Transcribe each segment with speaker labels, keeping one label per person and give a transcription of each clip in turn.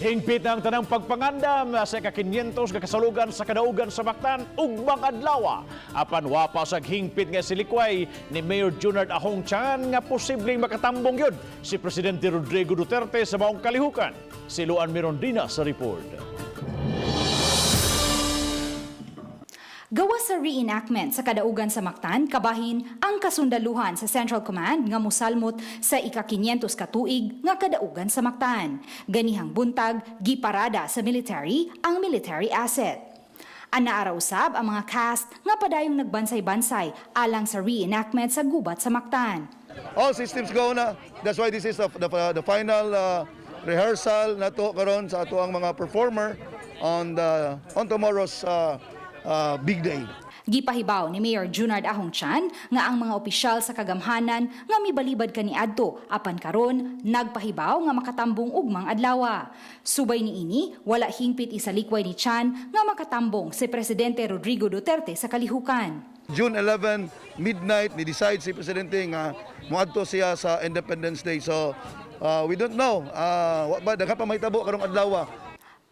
Speaker 1: Hingpit ang tanang pagpangandam sa ka-500 kakasalugan sa kadaugan sa Mactan ug mga adlaw. Apan wapa sa hingpit nga silikway ni Mayor Junard Ahong Chan nga posibleng makatambong yun si Presidente Rodrigo Duterte sa maong kalihukan. Si Luan Mirondina sa report.
Speaker 2: Gawa sa reenactment sa kadaugan sa Mactan, kabahin ang kasundaluhan sa Central Command nga musalmot sa ika-500 katuig nga kadaugan sa Mactan. Ganihang buntag, giparada sa military ang military asset. Anaara usab ang mga cast nga padayong nagbansay-bansay alang sa reenactment sa gubat sa Mactan.
Speaker 3: All systems go na. That's why this is the final rehearsal nato karon sa ato ang mga performer on tomorrow's big day.
Speaker 2: Gipahibaw ni Mayor Junard Ahong Chan nga ang mga opisyal sa kagamhanan nga mibalibad kaniadto apan karon nagpahibaw nga makatambong ugmang adlaw. Subay niini wala hingpit isalikway ni Chan nga makatambong si Presidente Rodrigo Duterte sa kalihukan.
Speaker 3: June 11 midnight ni decide si presidente nga moadto siya sa Independence Day. So we don't know wa ba dagha pa mahitabo karong adlaw.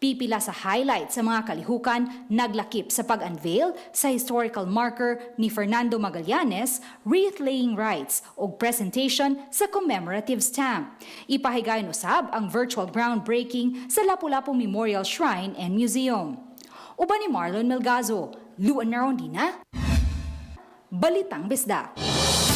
Speaker 2: Pipila sa highlight sa mga kalihukan naglakip sa pag-unveil sa historical marker ni Fernando Magallanes, wreath-laying rites o presentation sa commemorative stamp. Ipahigayon usab ang virtual groundbreaking sa Lapu-Lapu Memorial Shrine and Museum. Uban ni Marlon Melgazo, Luan Mirondina, Balitang Bisda.